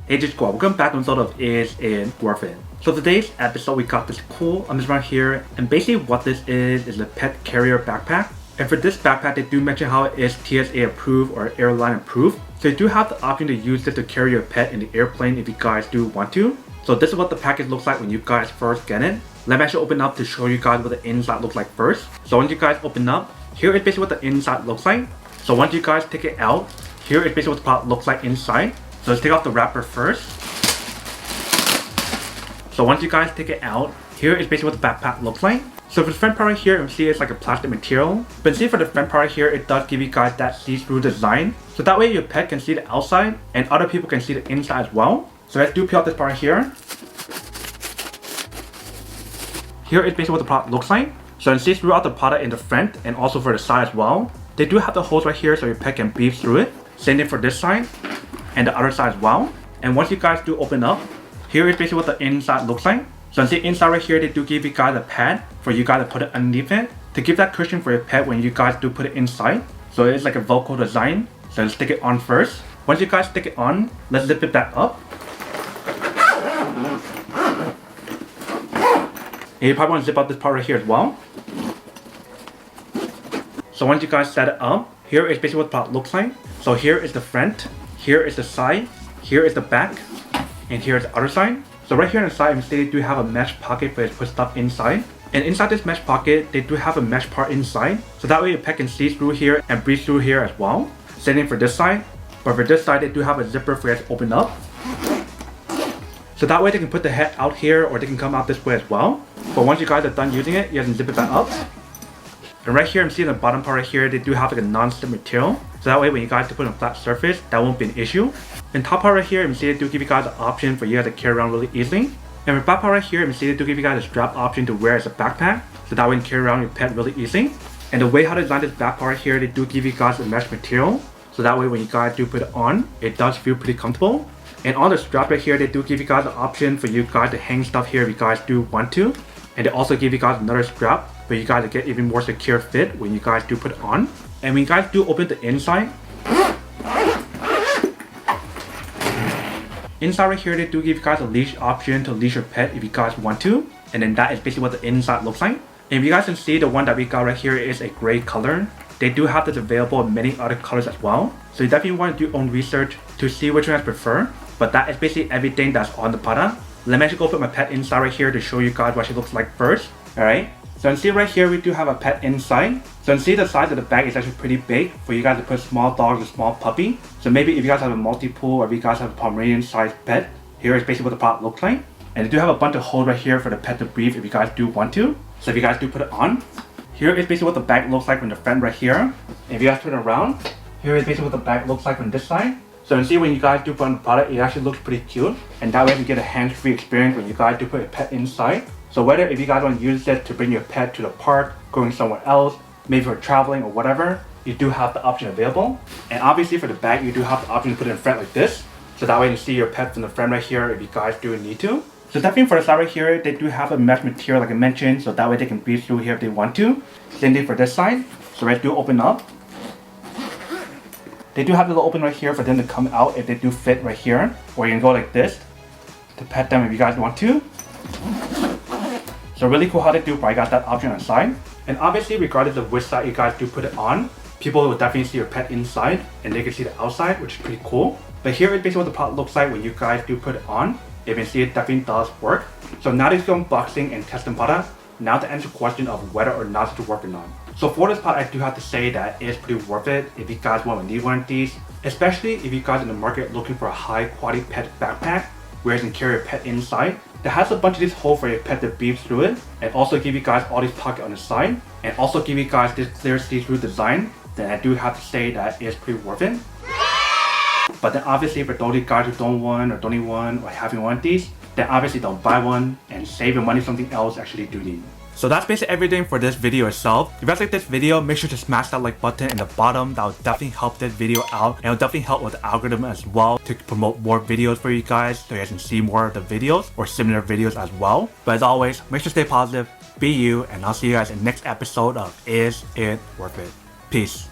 Hey just welcome back to episode of Is It Worth It? So today's episode we got this cool right here, and basically what this is a pet carrier backpack. And for this backpack they do mention how it is TSA approved or airline approved. So you do have the option to use this to carry your pet in the airplane if you guys do want to. So this is what the package looks like when you guys first get it. Let me actually open up to show you guys what the inside looks like first. So once you guys open up, here is basically what the inside looks like. So once you guys take it out, here is basically what the product looks like inside. So let's take off the wrapper first. So once you guys take it out, here is basically what the backpack looks like. So for the front part right here, you can see it's like a plastic material. But see for the front part right here, it does give you guys that see-through design. So that way your pet can see the outside and other people can see the inside as well. So let's do peel out this part right here. Here is basically what the product looks like. So you can see throughout the product in the front and also for the side as well. They do have the holes right here so your pet can breathe through it. Same thing for this side and the other side as well. And once you guys do open up, here is basically what the inside looks like. So you see inside right here, they do give you guys a pad for you guys to put it underneath it to give that cushion for your pet when you guys do put it inside. So it's like a Velcro design. So let's stick it on first. Once you guys stick it on, let's zip it back up. And you probably want to zip out this part right here as well. So once you guys set it up, here is basically what the product looks like. So here is the front, here is the side, here is the back, and here is the other side. So right here on the side, they do have a mesh pocket for you to put stuff inside. And inside this mesh pocket, they do have a mesh part inside. So that way your pet can see through here and breathe through here as well. Same thing for this side. But for this side, they do have a zipper for you to open up. So that way they can put the head out here or they can come out this way as well. But once you guys are done using it, you can zip it back up. And right here, I'm seeing the bottom part right here, they do have like a non-slip material. So that way when you guys do put on a flat surface, that won't be an issue. And top part right here, you can see they do give you guys an option for you guys to carry around really easily. And for back part right here, you can see they do give you guys a strap option to wear as a backpack. So that way you can carry around your pet really easily. And the way how to design this back part right here, they do give you guys a mesh material. So that way when you guys do put it on, it does feel pretty comfortable. And on the strap right here, they do give you guys an option for you guys to hang stuff here if you guys do want to. And they also give you guys another strap for you guys to get even more secure fit when you guys do put it on. And when you guys do open the inside, inside right here they do give you guys a leash option to leash your pet if you guys want to. And then that is basically what the inside looks like. And if you guys can see, the one that we got right here is a gray color. They do have this available in many other colors as well. So you definitely want to do your own research to see which one you prefer. But that is basically everything that's on the product. Let me actually go put my pet inside right here to show you guys what she looks like first. Alright, so you can see right here we do have a pet inside. So you can see the size of the bag is actually pretty big for you guys to put small dogs or small puppy. So maybe if you guys have a multi-pool or if you guys have a Pomeranian sized pet, here is basically what the product looks like. And they do have a bunch of holes right here for the pet to breathe if you guys do want to. So if you guys do put it on, here is basically what the bag looks like from the front right here. And if you guys turn it around, here is basically what the bag looks like from this side. So you can see when you guys do put on the product, it actually looks pretty cute. And that way you get a hands-free experience when you guys do put a pet inside. So whether if you guys want to use this to bring your pet to the park, going somewhere else, maybe for traveling or whatever, you do have the option available. And obviously for the bag, you do have the option to put it in front like this. So that way you see your pet from the front right here if you guys do need to. So definitely for the side right here, they do have a mesh material like I mentioned, so that way they can breathe through here if they want to. Same thing for this side. So let's do open up. They do have a little open right here for them to come out if they do fit right here. Or you can go like this to pet them if you guys want to. So really cool how they do, but I got that option on the side. And obviously regardless of which side you guys do put it on, people will definitely see your pet inside and they can see the outside, which is pretty cool. But here is basically what the product looks like when you guys do put it on. You can see it definitely does work. So now let's go unboxing and test the product. Now to answer the question of whether or not to work or not. So for this part, I do have to say that it's pretty worth it if you guys want to need one of these. Especially if you guys in the market looking for a high quality pet backpack where you can carry your pet inside. That has a bunch of these holes for your pet to breathe through it. And also give you guys all these pockets on the side. And also give you guys this clear see-through design. Then I do have to say that it's pretty worth it. But then obviously for those guys who don't want or don't need one or having one of these, then obviously don't buy one and save your money for something else actually do need. So that's basically everything for this video itself. If you guys like this video, make sure to smash that like button in the bottom. That will definitely help this video out and it will definitely help with the algorithm as well to promote more videos for you guys so you guys can see more of the videos or similar videos as well. But as always, make sure to stay positive, be you, and I'll see you guys in the next episode of Is It Worth It? Peace.